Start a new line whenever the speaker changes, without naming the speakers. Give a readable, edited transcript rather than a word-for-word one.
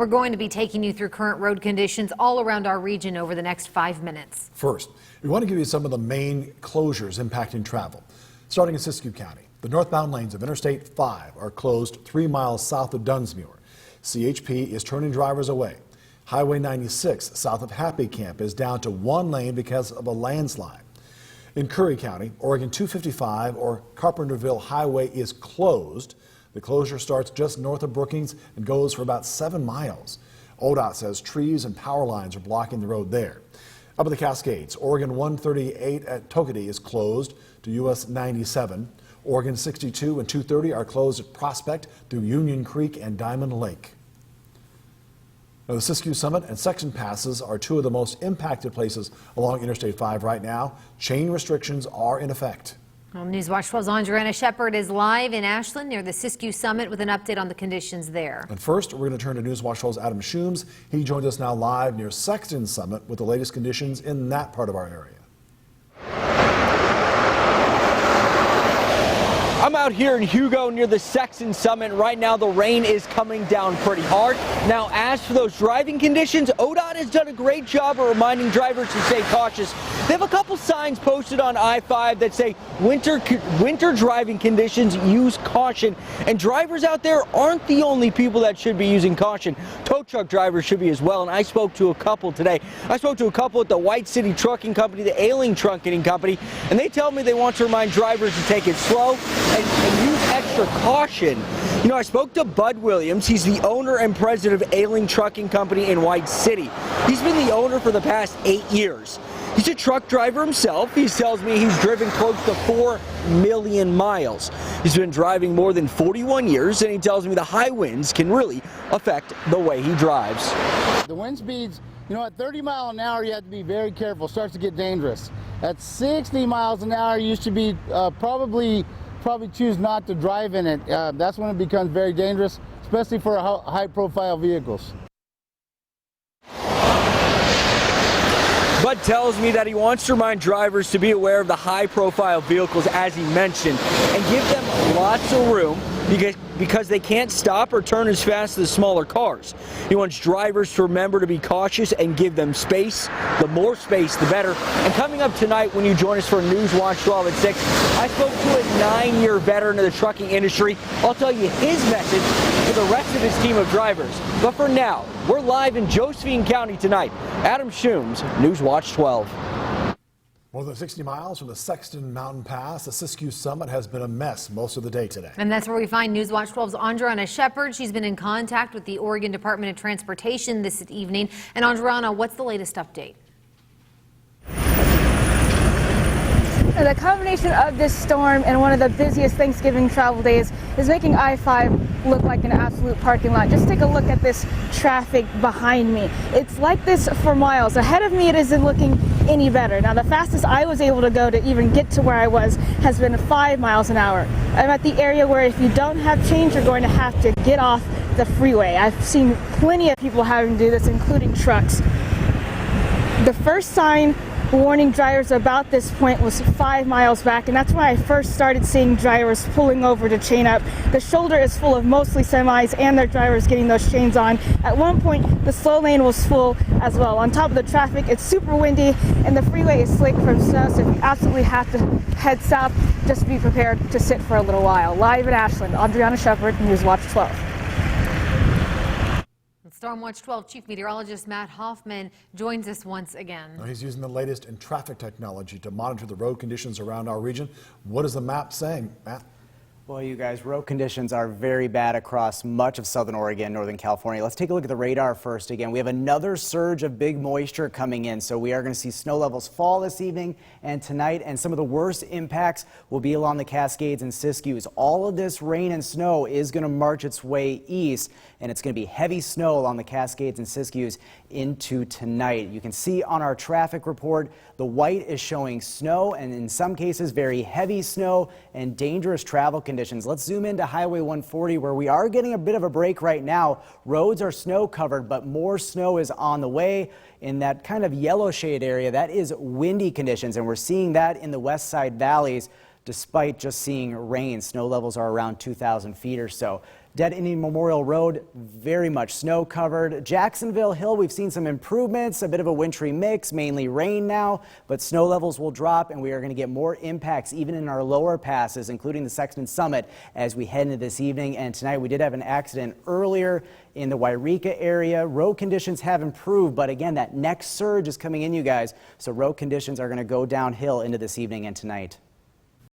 We're going to be taking you through current road conditions all around our region over the next 5 minutes.
First, we want to give you some of the main closures impacting travel. Starting in Siskiyou County, the northbound lanes of Interstate 5 are closed 3 miles south of Dunsmuir. CHP is turning drivers away. Highway 96 south of Happy Camp is down to 1 lane because of a landslide. In Curry County, Oregon 255 or Carpenterville Highway is closed. The closure starts just north of Brookings and goes for about 7 miles. ODOT says trees and power lines are blocking the road there. Up at the Cascades, Oregon 138 at Toketee is closed to US 97. Oregon 62 and 230 are closed at Prospect through Union Creek and Diamond Lake. Now, the Siskiyou Summit and section passes are 2 of the most impacted places along Interstate 5 right now. Chain restrictions are in effect.
Well, Newswatch 12's Andrea Shepard is live in Ashland near the Siskiyou Summit with an update on the conditions there.
And first, we're going to turn to Newswatch 12's Adam Shooms. He joins us now live near Sexton Summit with the latest conditions in that part of our area.
I'm out here in Hugo near the Sexton Summit. Right now the rain is coming down pretty hard. Now as for those driving conditions, ODOT has done a great job of reminding drivers to stay cautious. They have a couple signs posted on I-5 that say winter driving conditions, use caution. And drivers out there aren't the only people that should be using caution. Tow truck drivers should be as well. And I spoke to a couple today. I spoke to a couple at the White City Trucking Company, the Ailing Trunking Company, and they tell me they want to remind drivers to take it slow and use extra caution. You know, I spoke to Bud Williams. He's the owner and president of Ailing Trucking Company in White City. He's been the owner for the past 8 years. He's a truck driver himself. He tells me he's driven close to 4 million miles. He's been driving more than 41 years, and he tells me the high winds can really affect the way he drives.
The wind speeds, you know, at 30 miles an hour, you have to be very careful. It starts to get dangerous. At 60 miles an hour, you should be probably choose not to drive in it. That's when it becomes very dangerous, especially for high-profile vehicles.
Bud tells me that he wants to remind drivers to be aware of the high-profile vehicles, as he mentioned, and give them lots of room because they can't stop or turn as fast as the smaller cars. He wants drivers to remember to be cautious and give them space. The more space, the better. And coming up tonight, when you join us for Newswatch 12 at 6, I spoke to a 9-year veteran of the trucking industry. I'll tell you his message to the rest of his team of drivers. But for now, we're live in Josephine County tonight. Adam Shooms, Newswatch 12.
More than 60 miles from the Sexton Mountain Pass, the Siskiyou Summit has been a mess most of the day today.
And that's where we find Newswatch 12's Andrea Shepard. She's been in contact with the Oregon Department of Transportation this evening. And Andrea, what's the latest update?
The combination of this storm and one of the busiest Thanksgiving travel days is making I-5 look like an absolute parking lot. Just take a look at this traffic behind me. It's like this for miles. Ahead of me, it isn't looking any better. Now, the fastest I was able to go to even get to where I was has been 5 miles an hour. I'm at the area where if you don't have change, you're going to have to get off the freeway. I've seen plenty of people having to do this, including trucks. The first sign warning drivers about this point was 5 miles back, and that's when I first started seeing drivers pulling over to chain up. The shoulder is full of mostly semis and their drivers getting those chains on. At one point, the slow lane was full as well. On top of the traffic, it's super windy, and the freeway is slick from snow, so if you absolutely have to head south, just be prepared to sit for a little while. Live in Ashland, Andrea Shepard, Newswatch 12.
Stormwatch 12 Chief Meteorologist Matt Hoffman joins us once again.
Now, he's using the latest in traffic technology to monitor the road conditions around our region. What is the map saying, Matt?
Well, you guys, road conditions are very bad across much of southern Oregon, northern California. Let's take a look at the radar first. Again, we have another surge of big moisture coming in, so we are going to see snow levels fall this evening and tonight, and some of the worst impacts will be along the Cascades and Siskiyous. All of this rain and snow is going to march its way east, and it's going to be heavy snow along the Cascades and Siskiyous into tonight. You can see on our traffic report, the white is showing snow, and in some cases, very heavy snow and dangerous travel conditions. Let's zoom into Highway 140, where we are getting a bit of a break right now. Roads are snow covered, but more snow is on the way. In that kind of yellow shade area, that is windy conditions, and we're seeing that in the west side valleys. Despite just seeing rain, snow levels are around 2,000 feet or so. Dead Indian Memorial Road, very much snow covered. Jacksonville Hill, we've seen some improvements, a bit of a wintry mix, mainly rain now, but snow levels will drop and we are going to get more impacts even in our lower passes, including the Sexton Summit as we head into this evening. And tonight we did have an accident earlier in the Wairika area. Road conditions have improved, but again, that next surge is coming in, you guys. So road conditions are going to go downhill into this evening and tonight.